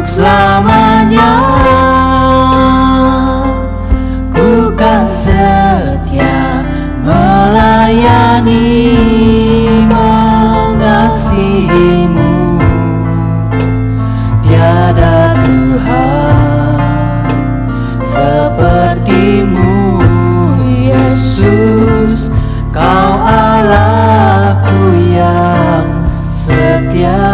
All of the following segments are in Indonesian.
selamanya. Ku kan setia melayani, mengasihimu. Tiada Tuhan sepertimu, Yesus. Kau Allahku yang setia.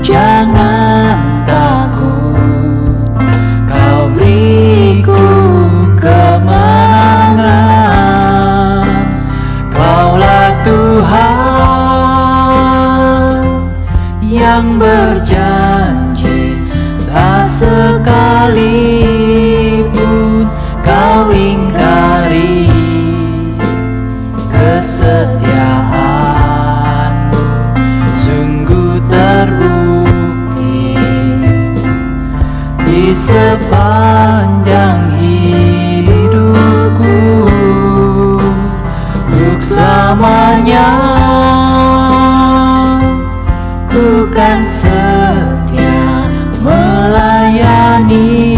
Jangan takut, Kau beriku kemenangan. Kaulah Tuhan yang berjanji, tak sekalipun Kau ingkari kesetiaan-Mu. Sungguh terbukti di sepanjang hidupku, untuk selamanya ku kan setia melayani,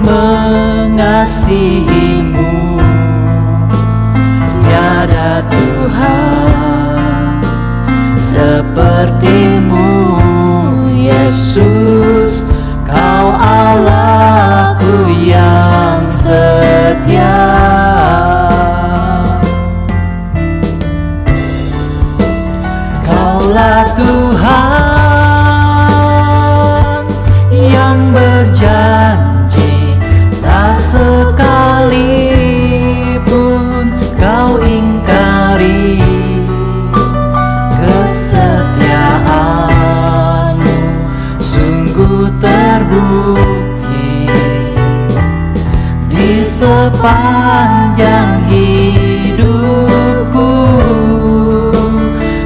mengasihimu. Tiada Tuhan sepertimu, Yesus. Kau Allahku yang setia. Kaulah Tuhan yang berjanji, tak sekalipun Kau ingkari kesetiaan-Mu. Sungguh terbukti di sepanjang hidupku,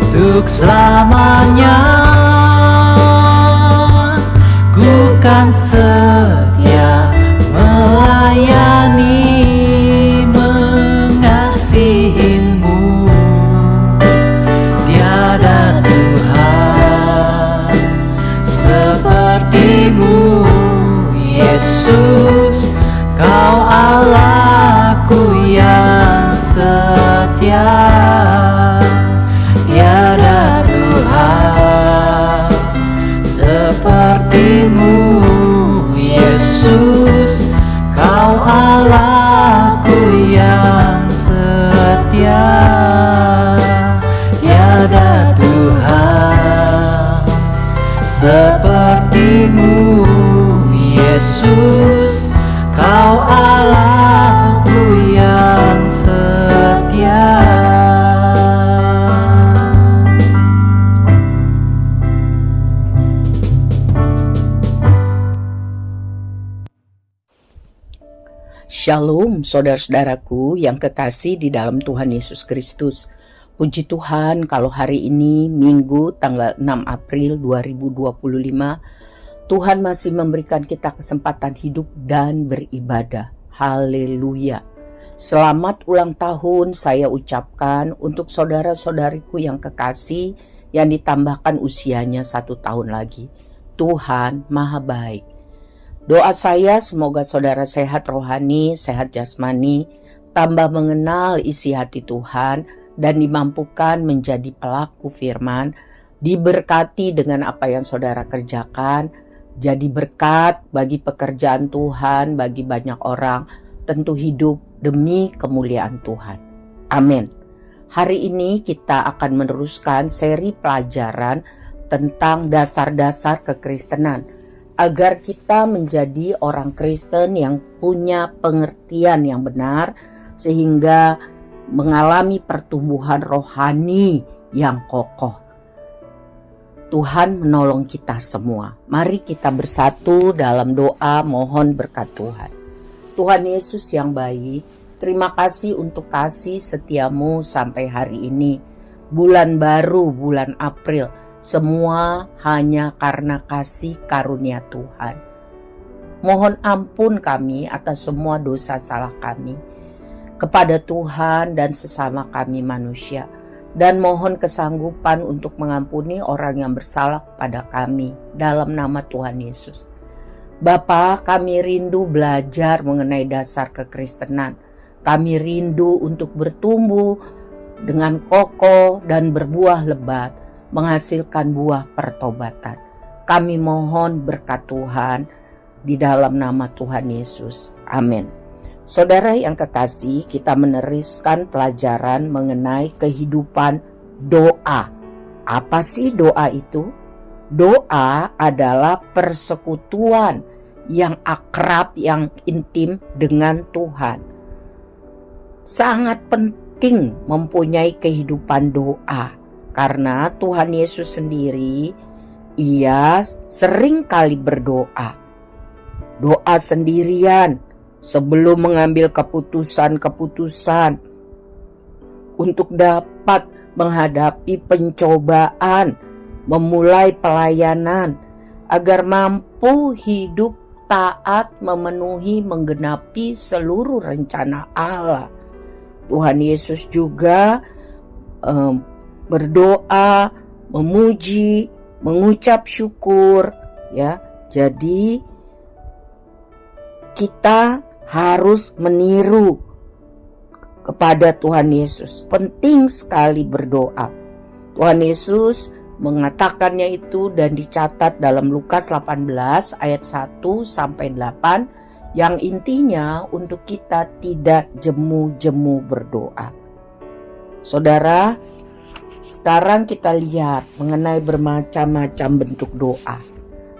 untuk selamanya ku kan setia melayani, mengasihimu. Tiada Tuhan sepertimu, Yesus. Kau Allahku yang setia. Tiada Tuhan sepertimu, Yesus. Kau Allahku yang setia. Tiada Tuhan sepertimu, Yesus. Kau Allahku yang setia. Shalom saudara-saudaraku yang kekasih di dalam Tuhan Yesus Kristus. Puji Tuhan kalau hari ini Minggu tanggal 6 April 2025 Tuhan masih memberikan kita kesempatan hidup dan beribadah. Haleluya. Selamat ulang tahun saya ucapkan untuk saudara-saudariku yang kekasih yang ditambahkan usianya 1 tahun lagi. Tuhan Maha Baik. Doa saya semoga saudara sehat rohani, sehat jasmani, tambah mengenal isi hati Tuhan, dan dimampukan menjadi pelaku firman, diberkati dengan apa yang saudara kerjakan, jadi berkat bagi pekerjaan Tuhan, bagi banyak orang, tentu hidup demi kemuliaan Tuhan. Amin. Hari ini kita akan meneruskan seri pelajaran tentang dasar-dasar kekristenan, agar kita menjadi orang Kristen yang punya pengertian yang benar, sehingga mengalami pertumbuhan rohani yang kokoh. Tuhan menolong kita semua. Mari kita bersatu dalam doa mohon berkat Tuhan. Tuhan Yesus yang baik, terima kasih untuk kasih setiamu sampai hari ini. Bulan baru, bulan April, semua hanya karena kasih karunia Tuhan. Mohon ampun kami atas semua dosa salah kami kepada Tuhan dan sesama kami manusia, dan mohon kesanggupan untuk mengampuni orang yang bersalah pada kami dalam nama Tuhan Yesus. Bapa, kami rindu belajar mengenai dasar kekristenan. Kami rindu untuk bertumbuh dengan kokoh dan berbuah lebat, menghasilkan buah pertobatan. Kami mohon berkat Tuhan di dalam nama Tuhan Yesus. Amin. Saudara yang kekasih, kita meneruskan pelajaran mengenai kehidupan doa. Apa sih doa itu? Doa adalah persekutuan yang akrab, yang intim dengan Tuhan. Sangat penting mempunyai kehidupan doa, karena Tuhan Yesus sendiri, Ia sering kali berdoa. Doa sendirian, sebelum mengambil keputusan-keputusan untuk dapat menghadapi pencobaan, memulai pelayanan, agar mampu hidup taat, memenuhi, menggenapi seluruh rencana Allah. Tuhan Yesus juga berdoa, memuji, mengucap syukur, ya. Jadi kita harus meniru kepada Tuhan Yesus. Penting sekali berdoa. Tuhan Yesus mengatakannya itu dan dicatat dalam Lukas 18 ayat 1 sampai 8, yang intinya untuk kita tidak jemu-jemu berdoa. Saudara, sekarang kita lihat mengenai bermacam-macam bentuk doa.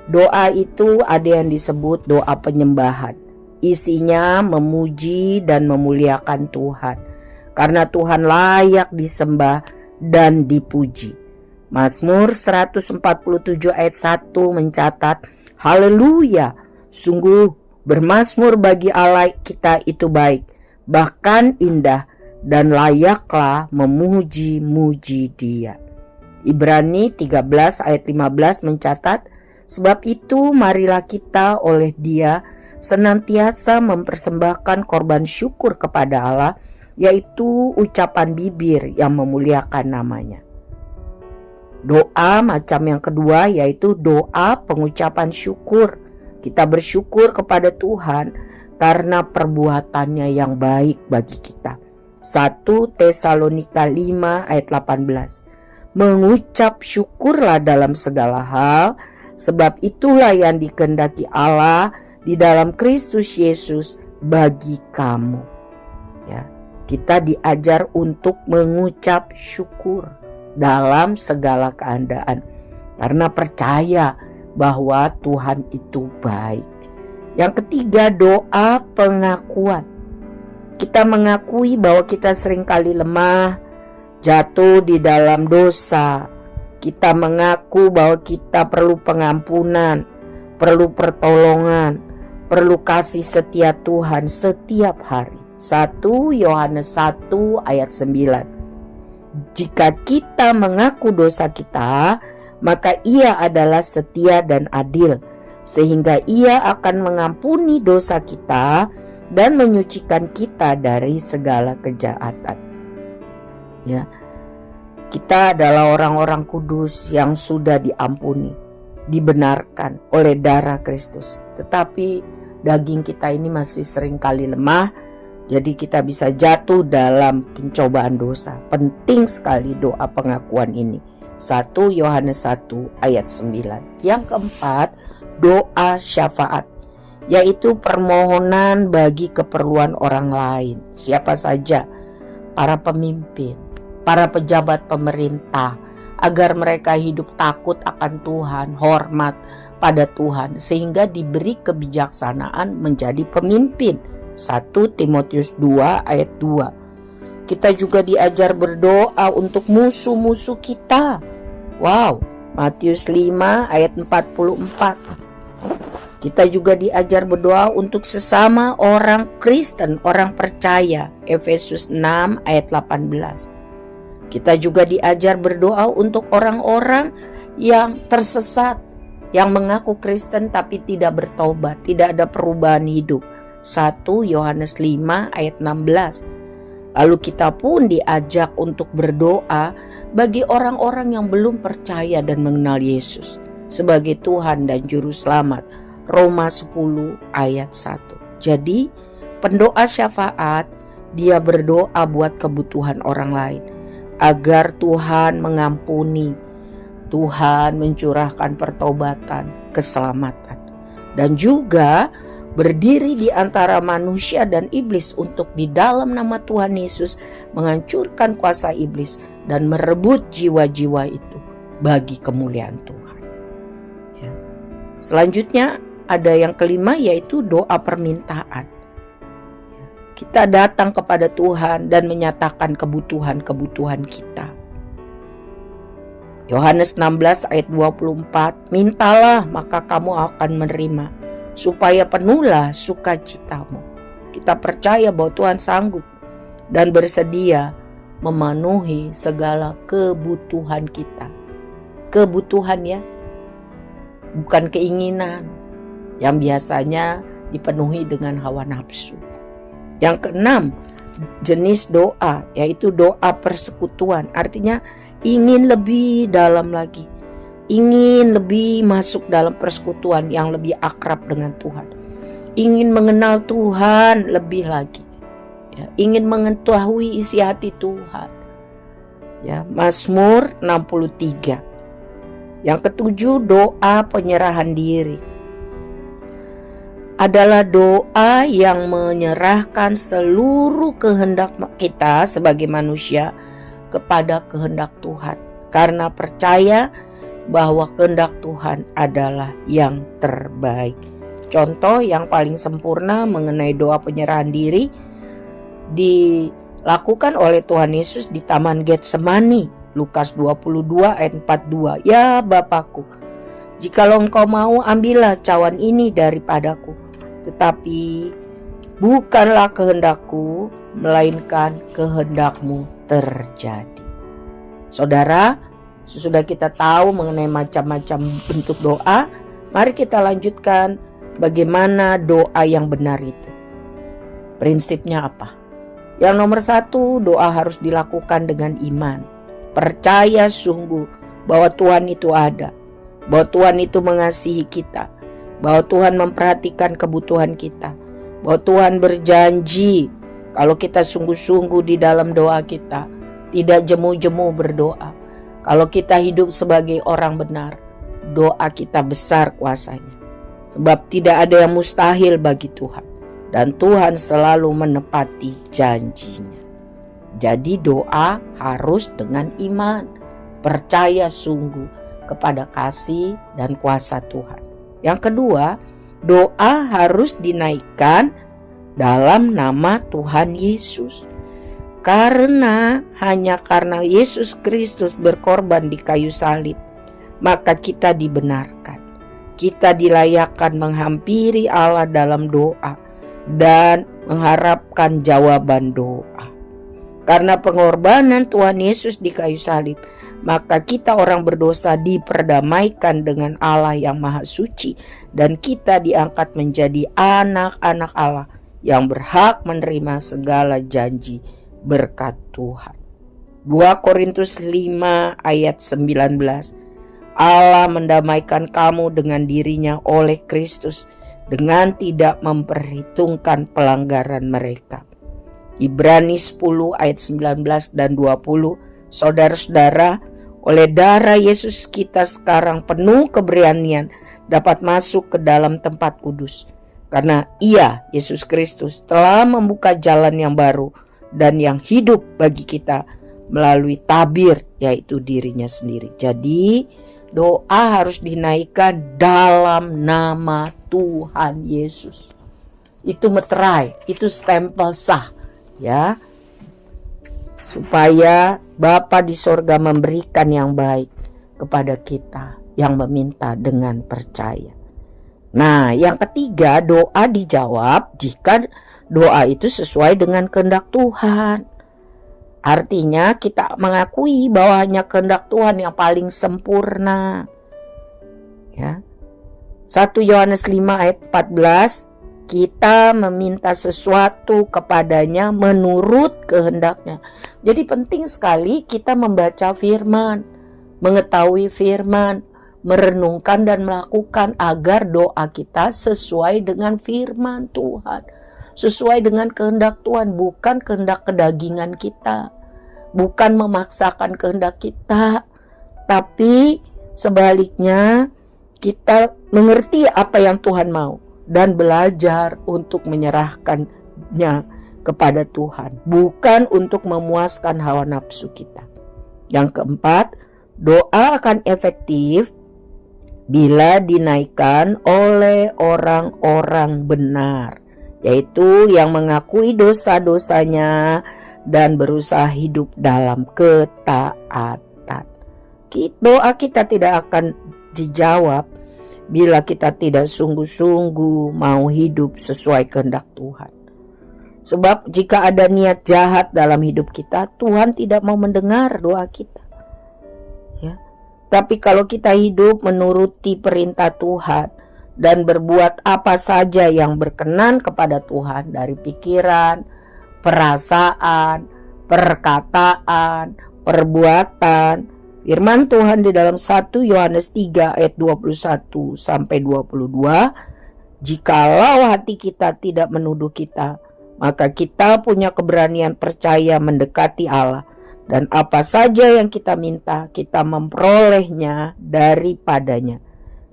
Doa itu ada yang disebut doa penyembahan. Isinya memuji dan memuliakan Tuhan, karena Tuhan layak disembah dan dipuji. Mazmur 147 ayat 1 mencatat, haleluya, sungguh bermazmur bagi Allah kita itu baik, bahkan indah, dan layaklah memuji-muji Dia. Ibrani 13 ayat 15 mencatat, sebab itu marilah kita oleh Dia senantiasa mempersembahkan korban syukur kepada Allah, yaitu ucapan bibir yang memuliakan namanya. Doa macam yang kedua yaitu doa pengucapan syukur. Kita bersyukur kepada Tuhan karena perbuatannya yang baik bagi kita. 1 Tesalonika 5 ayat 18. Mengucap syukurlah dalam segala hal, sebab itulah yang dikehendaki Allah di dalam Kristus Yesus bagi kamu. Ya, kita diajar untuk mengucap syukur dalam segala keadaan, karena percaya bahwa Tuhan itu baik. Yang ketiga, doa pengakuan. Kita mengakui bahwa kita seringkali lemah, jatuh di dalam dosa. Kita mengaku bahwa kita perlu pengampunan, perlu pertolongan, perlu kasih setia Tuhan setiap hari. 1 Yohanes 1 ayat 9. Jika kita mengaku dosa kita, maka Ia adalah setia dan adil, sehingga Ia akan mengampuni dosa kita dan menyucikan kita dari segala kejahatan. Ya, kita adalah orang-orang kudus yang sudah diampuni, dibenarkan oleh darah Kristus. Tetapi daging kita ini masih seringkali lemah, Jadi kita bisa jatuh dalam pencobaan dosa. Penting sekali doa pengakuan ini. 1 Yohanes 1 ayat 9. Yang keempat, doa syafaat, yaitu permohonan bagi keperluan orang lain. Siapa saja? Para pemimpin, para pejabat pemerintah, agar mereka hidup takut akan Tuhan, hormat pada Tuhan, sehingga diberi kebijaksanaan menjadi pemimpin. 1 Timotius 2 ayat 2. Kita juga diajar berdoa untuk musuh-musuh kita. Wow, Matius 5 ayat 44. Kita juga diajar berdoa untuk sesama orang Kristen, orang percaya. Efesus 6 ayat 18. Kita juga diajar berdoa untuk orang-orang yang tersesat, yang mengaku Kristen tapi tidak bertobat, tidak ada perubahan hidup. 1 Yohanes 5 ayat 16. Lalu kita pun diajak untuk berdoa bagi orang-orang yang belum percaya dan mengenal Yesus sebagai Tuhan dan Juru Selamat. Roma 10 ayat 1. Jadi pendoa syafaat, dia berdoa buat kebutuhan orang lain, agar Tuhan mengampuni, Tuhan mencurahkan pertobatan, keselamatan, dan juga berdiri di antara manusia dan iblis untuk di dalam nama Tuhan Yesus menghancurkan kuasa iblis dan merebut jiwa-jiwa itu bagi kemuliaan Tuhan. Ya. Selanjutnya ada yang kelima, yaitu doa permintaan. Kita datang kepada Tuhan dan menyatakan kebutuhan-kebutuhan kita. Yohanes 16 ayat 24, mintalah maka kamu akan menerima, supaya penuhlah sukacitamu. Kita percaya bahwa Tuhan sanggup dan bersedia memenuhi segala kebutuhan kita. Kebutuhan ya, bukan keinginan yang biasanya dipenuhi dengan hawa nafsu. Yang keenam, jenis doa, yaitu doa persekutuan. Artinya ingin lebih dalam lagi, ingin lebih masuk dalam persekutuan yang lebih akrab dengan Tuhan, ingin mengenal Tuhan lebih lagi, ya, ingin mengetahui isi hati Tuhan. Ya, Mazmur 63. Yang ketujuh, doa penyerahan diri. Adalah doa yang menyerahkan seluruh kehendak kita sebagai manusia kepada kehendak Tuhan, karena percaya bahwa kehendak Tuhan adalah yang terbaik. Contoh yang paling sempurna mengenai doa penyerahan diri dilakukan oleh Tuhan Yesus di Taman Getsemani, Lukas 22 ayat 42. Ya Bapakku, jikalau engkau mau, ambillah cawan ini daripadaku, tetapi bukanlah kehendakku, melainkan kehendakmu terjadi. Saudara, sesudah kita tahu mengenai macam-macam bentuk doa, mari kita lanjutkan bagaimana doa yang benar itu. Prinsipnya apa? Yang nomor 1, doa harus dilakukan dengan iman. Percaya sungguh bahwa Tuhan itu ada, bahwa Tuhan itu mengasihi kita, bahwa Tuhan memperhatikan kebutuhan kita, bahwa Tuhan berjanji kalau kita sungguh-sungguh di dalam doa kita, tidak jemu-jemu berdoa, kalau kita hidup sebagai orang benar, doa kita besar kuasanya. Sebab tidak ada yang mustahil bagi Tuhan, dan Tuhan selalu menepati janjinya. Jadi doa harus dengan iman, percaya sungguh kepada kasih dan kuasa Tuhan. Yang kedua, doa harus dinaikkan dalam nama Tuhan Yesus. Karena hanya karena Yesus Kristus berkorban di kayu salib, maka kita dibenarkan. Kita dilayakkan menghampiri Allah dalam doa dan mengharapkan jawaban doa. Karena pengorbanan Tuhan Yesus di kayu salib, maka kita orang berdosa diperdamaikan dengan Allah yang Maha Suci, dan kita diangkat menjadi anak-anak Allah yang berhak menerima segala janji berkat Tuhan. 2 Korintus 5 ayat 19. Allah mendamaikan kamu dengan dirinya oleh Kristus dengan tidak memperhitungkan pelanggaran mereka. Ibrani 10 ayat 19 dan 20. Saudara-saudara, oleh darah Yesus kita sekarang penuh keberanian dapat masuk ke dalam tempat kudus. Karena Ia, Yesus Kristus, telah membuka jalan yang baru dan yang hidup bagi kita melalui tabir, yaitu dirinya sendiri. Jadi doa harus dinaikkan dalam nama Tuhan Yesus. Itu meterai, itu stempel sah, ya, supaya Bapa di sorga memberikan yang baik kepada kita yang meminta dengan percaya. Nah, yang ketiga, doa dijawab jika doa itu sesuai dengan kehendak Tuhan. Artinya kita mengakui bahwa hanya kehendak Tuhan yang paling sempurna. Ya. 1 Yohanes 5 ayat 14, kita meminta sesuatu kepadanya menurut kehendaknya. Jadi penting sekali kita membaca firman, mengetahui firman, merenungkan dan melakukan agar doa kita sesuai dengan firman Tuhan, sesuai dengan kehendak Tuhan, bukan kehendak kedagingan kita, bukan memaksakan kehendak kita, tapi sebaliknya kita mengerti apa yang Tuhan mau dan belajar untuk menyerahkannya kepada Tuhan, bukan untuk memuaskan hawa nafsu kita. Yang keempat, doa akan efektif bila dinaikkan oleh orang-orang benar, yaitu yang mengakui dosa-dosanya dan berusaha hidup dalam ketaatan. Doa kita tidak akan dijawab bila kita tidak sungguh-sungguh mau hidup sesuai kehendak Tuhan. Sebab jika ada niat jahat dalam hidup kita, Tuhan tidak mau mendengar doa kita. Ya. Tapi kalau kita hidup menuruti perintah Tuhan dan berbuat apa saja yang berkenan kepada Tuhan dari pikiran, perasaan, perkataan, perbuatan, firman Tuhan di dalam 1 Yohanes 3 ayat 21 sampai 22, jikalau hati kita tidak menuduh kita, maka kita punya keberanian percaya mendekati Allah. Dan apa saja yang kita minta, kita memperolehnya daripadanya.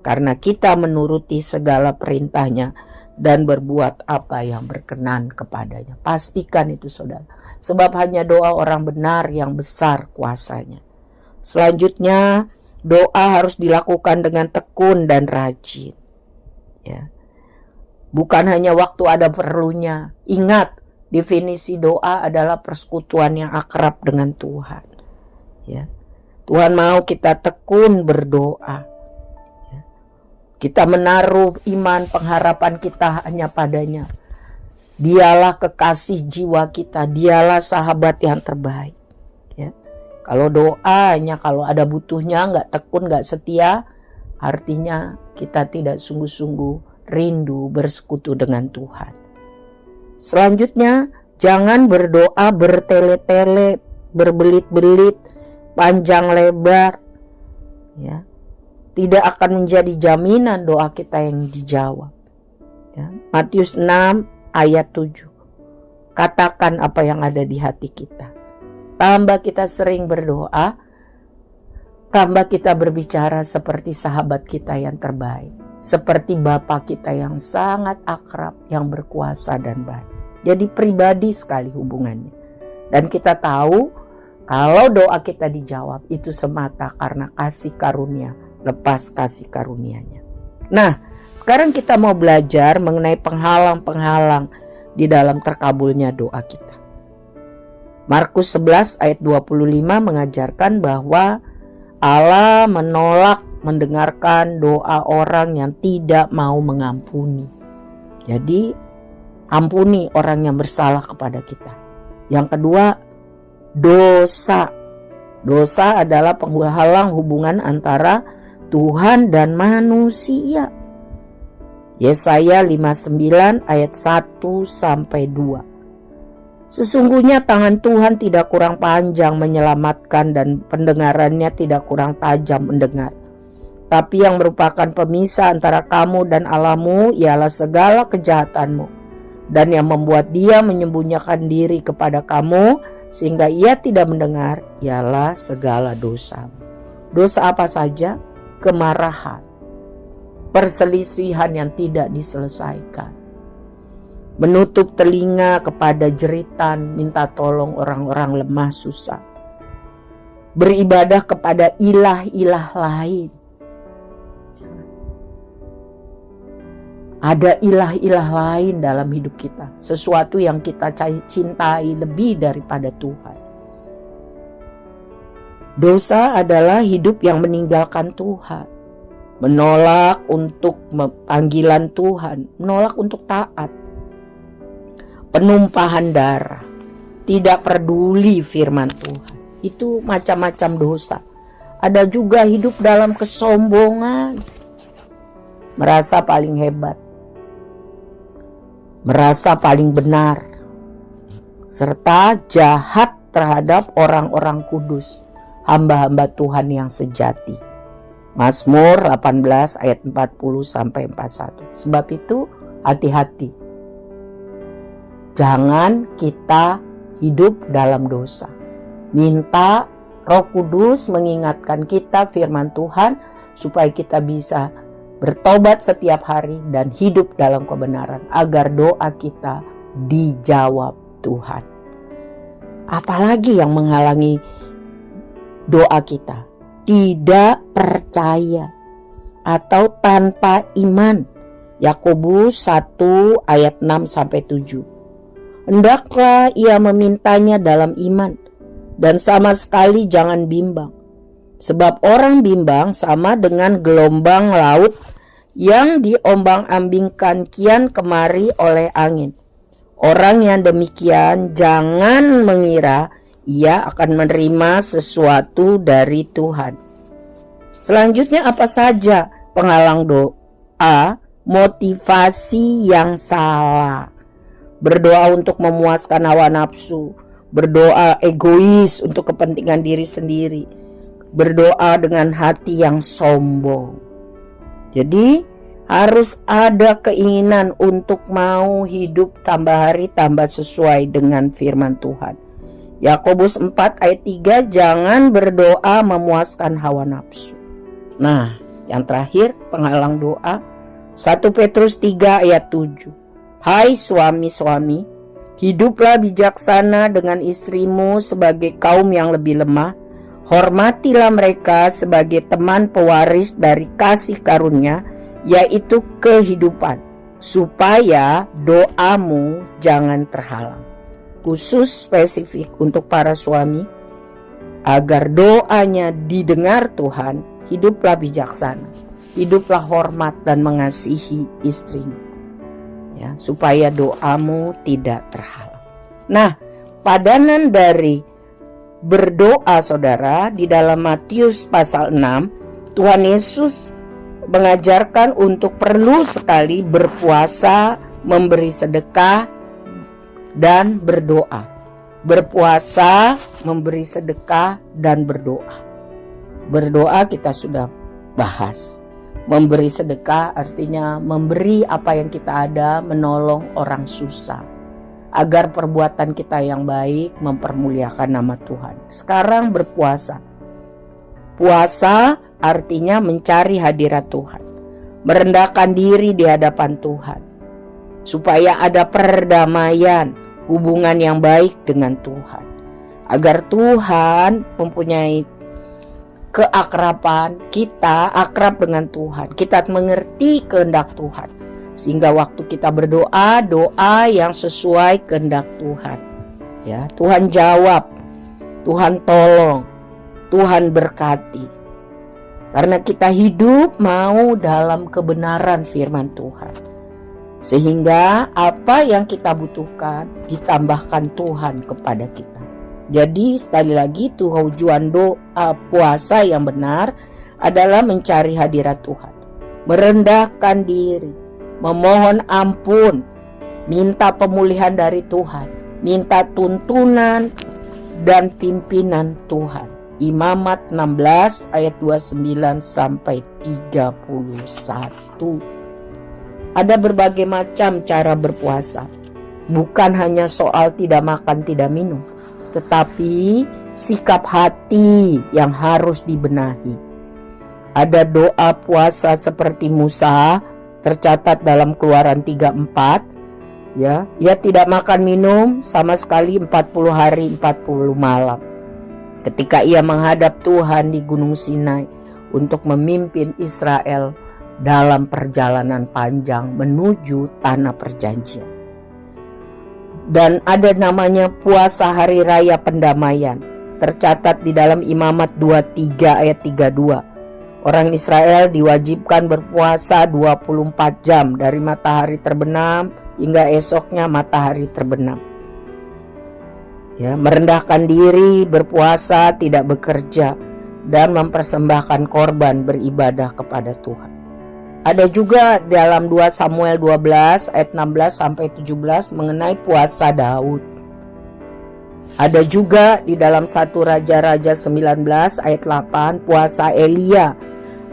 Karena kita menuruti segala perintahnya dan berbuat apa yang berkenan kepadanya. Pastikan itu saudara. Sebab hanya doa orang benar yang besar kuasanya. Selanjutnya, doa harus dilakukan dengan tekun dan rajin. Ya. Bukan hanya waktu ada perlunya. Ingat, definisi doa adalah persekutuan yang akrab dengan Tuhan. Ya. Tuhan mau kita tekun berdoa. Ya. Kita menaruh iman pengharapan kita hanya padanya. Dialah kekasih jiwa kita. Dialah sahabat yang terbaik. Ya. Kalau doa hanya kalau ada butuhnya, gak tekun, gak setia, artinya kita tidak sungguh-sungguh rindu bersekutu dengan Tuhan. Selanjutnya, jangan berdoa bertele-tele, berbelit-belit, panjang lebar. Ya. Tidak akan menjadi jaminan doa kita yang dijawab. Ya. Matius 6 ayat 7. Katakan apa yang ada di hati kita. Tambah kita sering berdoa, tambah kita berbicara seperti sahabat kita yang terbaik. Seperti Bapa kita yang sangat akrab, yang berkuasa dan baik. Jadi pribadi sekali hubungannya. Dan kita tahu kalau doa kita dijawab itu semata karena kasih karunia, lepas kasih karunia-Nya. Nah, sekarang kita mau belajar mengenai penghalang-penghalang di dalam terkabulnya doa kita. Markus 11 ayat 25 mengajarkan bahwa Allah menolak mendengarkan doa orang yang tidak mau mengampuni. Jadi, ampuni orang yang bersalah kepada kita. Yang kedua, dosa. Dosa adalah penghalang hubungan antara Tuhan dan manusia. Yesaya 59 ayat 1 sampai 2. Sesungguhnya tangan Tuhan tidak kurang panjang menyelamatkan dan pendengarannya tidak kurang tajam mendengar. Tapi yang merupakan pemisah antara kamu dan Allahmu ialah segala kejahatanmu. dan yang membuat dia menyembunyikan diri kepada kamu sehingga ia tidak mendengar ialah segala dosa. Dosa apa saja? Kemarahan, perselisihan yang tidak diselesaikan, menutup telinga kepada jeritan minta tolong orang-orang lemah susah, beribadah kepada ilah-ilah lain. Ada ilah-ilah lain dalam hidup kita, sesuatu yang kita cintai lebih daripada Tuhan. Dosa adalah hidup yang meninggalkan Tuhan, menolak untuk panggilan Tuhan, menolak untuk taat, penumpahan darah, tidak peduli firman Tuhan. Itu macam-macam dosa. Ada juga hidup dalam kesombongan, merasa paling hebat, merasa paling benar, serta jahat terhadap orang-orang kudus, hamba-hamba Tuhan yang sejati. Mazmur 18 ayat 40-41. Sebab itu hati-hati. Jangan kita hidup dalam dosa. Minta Roh Kudus mengingatkan kita firman Tuhan supaya kita bisa bertobat setiap hari dan hidup dalam kebenaran agar doa kita dijawab Tuhan. Apalagi yang menghalangi doa kita? Tidak percaya atau tanpa iman. Yakobus 1 ayat 6-7. Hendaklah ia memintanya dalam iman dan sama sekali jangan bimbang. Sebab orang bimbang sama dengan gelombang laut yang diombang-ambingkan kian kemari oleh angin. Orang yang demikian jangan mengira ia akan menerima sesuatu dari Tuhan. Selanjutnya apa saja penghalang doa? Motivasi yang salah. Berdoa untuk memuaskan hawa nafsu, berdoa egois untuk kepentingan diri sendiri, berdoa dengan hati yang sombong. Jadi harus ada keinginan untuk mau hidup tambah hari tambah sesuai dengan firman Tuhan. Yakobus 4 ayat 3, jangan berdoa memuaskan hawa nafsu. Nah, yang terakhir penghalang doa 1 Petrus 3 ayat 7. Hai suami-suami, hiduplah bijaksana dengan istrimu sebagai kaum yang lebih lemah. Hormatilah mereka sebagai teman pewaris dari kasih karunia, yaitu kehidupan, supaya doamu jangan terhalang. Khusus spesifik untuk para suami, agar doanya didengar Tuhan, hiduplah bijaksana, hiduplah hormat dan mengasihi istrimu, ya, supaya doamu tidak terhalang. Nah, padanan dari berdoa saudara di dalam Matius pasal 6, Tuhan Yesus mengajarkan untuk perlu sekali berpuasa, memberi sedekah, dan berdoa. Berpuasa, memberi sedekah, dan berdoa. Berdoa kita sudah bahas. Memberi sedekah artinya memberi apa yang kita ada, menolong orang susah, agar perbuatan kita yang baik mempermuliakan nama Tuhan. Sekarang berpuasa. Puasa artinya mencari hadirat Tuhan, merendahkan diri di hadapan Tuhan, supaya ada perdamaian, hubungan yang baik dengan Tuhan, agar Tuhan mempunyai keakraban, kita akrab dengan Tuhan, kita mengerti kehendak Tuhan, sehingga waktu kita berdoa, doa yang sesuai kehendak Tuhan, ya, Tuhan jawab, Tuhan tolong, Tuhan berkati, karena kita hidup mau dalam kebenaran firman Tuhan. Sehingga apa yang kita butuhkan ditambahkan Tuhan kepada kita. Jadi sekali lagi tujuan doa puasa yang benar adalah mencari hadirat Tuhan, merendahkan diri, memohon ampun, minta pemulihan dari Tuhan, minta tuntunan dan pimpinan Tuhan. Imamat 16 ayat 29 sampai 31. Ada berbagai macam cara berpuasa. Bukan hanya soal tidak makan, tidak minum, tetapi sikap hati yang harus dibenahi. Ada doa puasa seperti Musa, tercatat dalam Keluaran 34, ya. Ia tidak makan minum sama sekali 40 hari 40 malam. Ketika ia menghadap Tuhan di Gunung Sinai untuk memimpin Israel dalam perjalanan panjang menuju tanah perjanjian. Dan ada namanya puasa hari raya pendamaian, tercatat di dalam Imamat 23 ayat 32. Orang Israel diwajibkan berpuasa 24 jam dari matahari terbenam hingga esoknya matahari terbenam. Ya, merendahkan diri, berpuasa, tidak bekerja, dan mempersembahkan korban beribadah kepada Tuhan. Ada juga dalam 2 Samuel 12 ayat 16 sampai 17 mengenai puasa Daud. Ada juga di dalam 1 Raja-Raja 19 ayat 8 puasa Elia,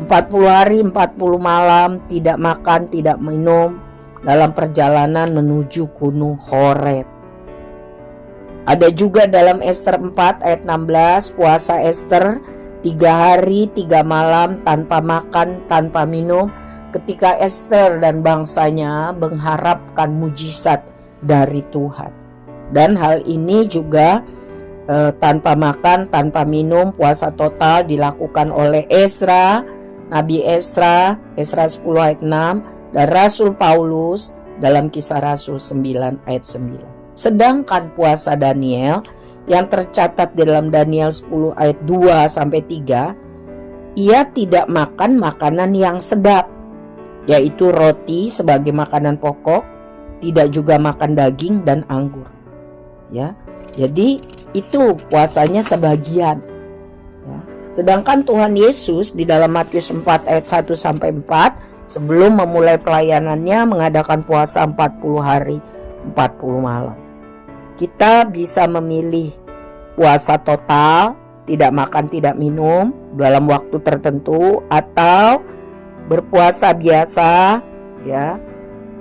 40 hari 40 malam tidak makan tidak minum dalam perjalanan menuju gunung Horeb. Ada juga dalam Ester 4 ayat 16 puasa Ester 3 hari 3 malam tanpa makan tanpa minum, ketika Ester dan bangsanya mengharapkan mujizat dari Tuhan. Dan hal ini juga tanpa makan tanpa minum puasa total dilakukan oleh Ezra, Nabi Ezra 10 ayat 6, dan Rasul Paulus dalam Kisah Rasul 9 ayat 9. Sedangkan puasa Daniel yang tercatat di dalam Daniel 10 ayat 2 sampai 3, ia tidak makan makanan yang sedap, yaitu roti sebagai makanan pokok, tidak juga makan daging dan anggur. Ya, jadi itu puasanya sebagian. Ya. Sedangkan Tuhan Yesus di dalam Matius 4 ayat 1 sampai 4 sebelum memulai pelayanannya mengadakan puasa 40 hari 40 malam. Kita bisa memilih puasa total, tidak makan tidak minum dalam waktu tertentu, atau berpuasa biasa, ya,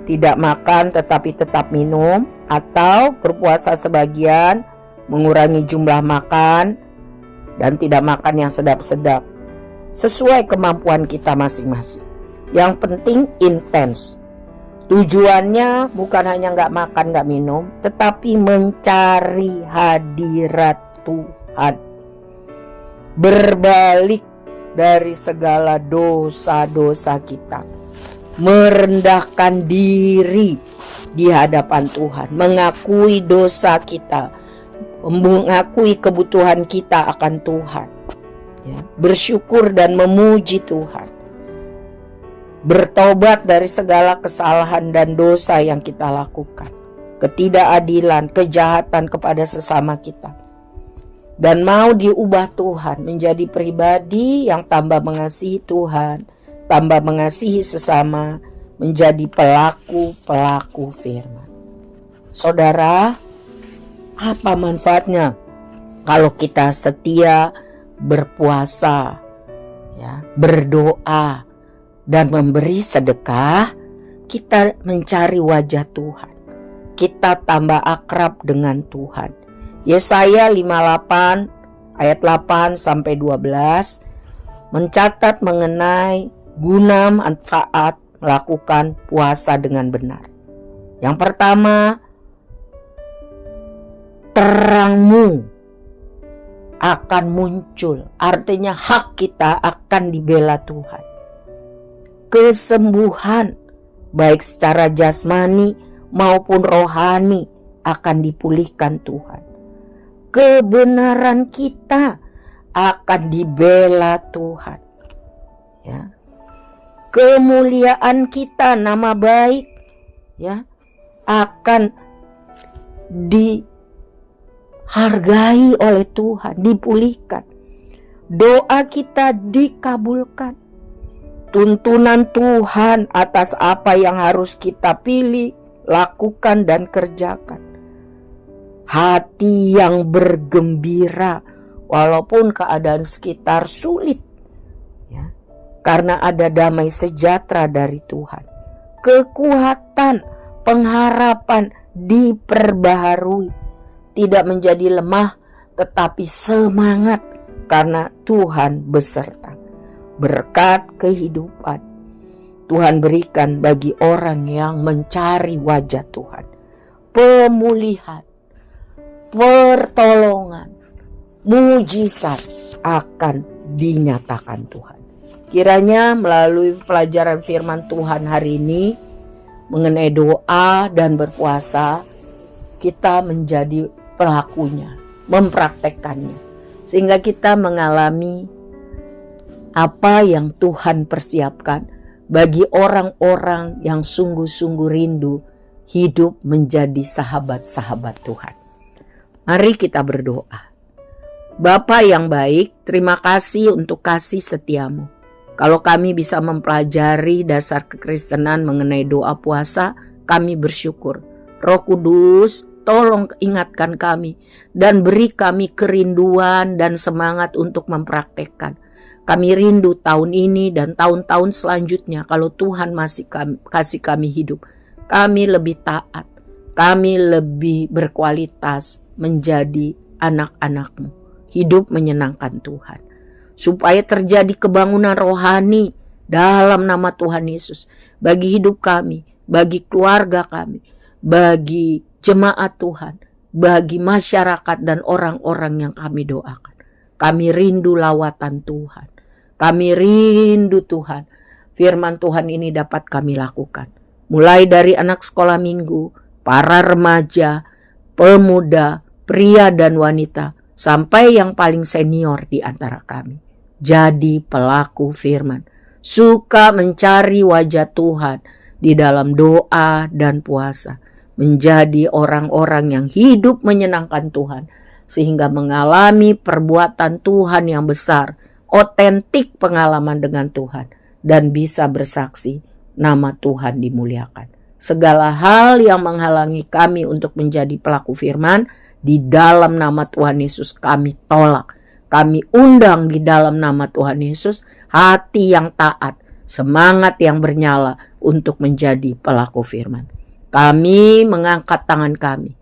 tidak makan tetapi tetap minum, atau berpuasa sebagian, mengurangi jumlah makan dan tidak makan yang sedap-sedap, sesuai kemampuan kita masing-masing. Yang penting intens. Tujuannya bukan hanya gak makan gak minum, tetapi mencari hadirat Tuhan, berbalik dari segala dosa-dosa kita, merendahkan diri di hadapan Tuhan, mengakui dosa kita, mengakui kebutuhan kita akan Tuhan, ya, bersyukur dan memuji Tuhan, bertobat dari segala kesalahan dan dosa yang kita lakukan, ketidakadilan, kejahatan kepada sesama kita, dan mau diubah Tuhan menjadi pribadi yang tambah mengasihi Tuhan, tambah mengasihi sesama, menjadi pelaku-pelaku firman. Saudara, apa manfaatnya kalau kita setia berpuasa, ya, berdoa, dan memberi sedekah? Kita mencari wajah Tuhan, kita tambah akrab dengan Tuhan. Yesaya 58 ayat 8 sampai 12 mencatat mengenai guna manfaat melakukan puasa dengan benar. Yang pertama, terangmu akan muncul, artinya hak kita akan dibela Tuhan. Kesembuhan baik secara jasmani maupun rohani akan dipulihkan Tuhan. Kebenaran kita akan dibela Tuhan, ya. Kemuliaan kita, nama baik, ya, akan dihargai oleh Tuhan, dipulihkan. Doa kita dikabulkan. Tuntunan Tuhan atas apa yang harus kita pilih, lakukan dan kerjakan. Hati yang bergembira walaupun keadaan sekitar sulit, ya, karena ada damai sejahtera dari Tuhan. Kekuatan, pengharapan diperbaharui, tidak menjadi lemah, tetapi semangat karena Tuhan beserta. Berkat kehidupan Tuhan berikan bagi orang yang mencari wajah Tuhan. Pemulihan, pertolongan, mujizat akan dinyatakan Tuhan. Kiranya melalui pelajaran firman Tuhan hari ini mengenai doa dan berpuasa, kita menjadi pelakunya, mempraktekkannya, sehingga kita mengalami apa yang Tuhan persiapkan bagi orang-orang yang sungguh-sungguh rindu hidup menjadi sahabat-sahabat Tuhan. Mari kita berdoa. Bapa yang baik, terima kasih untuk kasih setiamu. Kalau kami bisa mempelajari dasar kekristenan mengenai doa puasa, kami bersyukur. Roh Kudus, tolong ingatkan kami dan beri kami kerinduan dan semangat untuk mempraktekkan. Kami rindu tahun ini dan tahun-tahun selanjutnya kalau Tuhan masih kasih kami hidup. Kami lebih taat, kami lebih berkualitas menjadi anak-anak-Mu. Hidup menyenangkan Tuhan. Supaya terjadi kebangunan rohani dalam nama Tuhan Yesus. Bagi hidup kami, bagi keluarga kami, bagi jemaat Tuhan, bagi masyarakat dan orang-orang yang kami doakan. Kami rindu lawatan Tuhan. Kami rindu Tuhan. Firman Tuhan ini dapat kami lakukan. Mulai dari anak sekolah minggu, para remaja, pemuda, pria dan wanita, sampai yang paling senior di antara kami. Jadi pelaku firman, suka mencari wajah Tuhan di dalam doa dan puasa. Menjadi orang-orang yang hidup menyenangkan Tuhan, sehingga mengalami perbuatan Tuhan yang besar, otentik pengalaman dengan Tuhan, dan bisa bersaksi nama Tuhan dimuliakan. Segala hal yang menghalangi kami untuk menjadi pelaku firman, di dalam nama Tuhan Yesus kami tolak. Kami undang di dalam nama Tuhan Yesus hati yang taat, semangat yang bernyala untuk menjadi pelaku firman. Kami mengangkat tangan kami,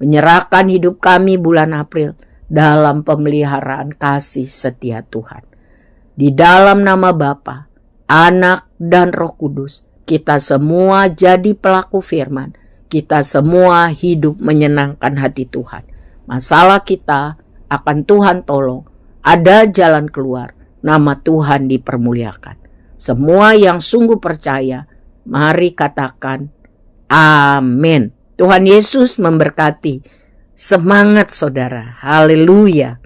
menyerahkan hidup kami bulan April dalam pemeliharaan kasih setia Tuhan. Di dalam nama Bapa, Anak, dan Roh Kudus, kita semua jadi pelaku firman. Kita semua hidup menyenangkan hati Tuhan. Masalah kita akan Tuhan tolong. Ada jalan keluar. Nama Tuhan dipermuliakan. Semua yang sungguh percaya, mari katakan amin. Tuhan Yesus memberkati. Semangat saudara. Haleluya.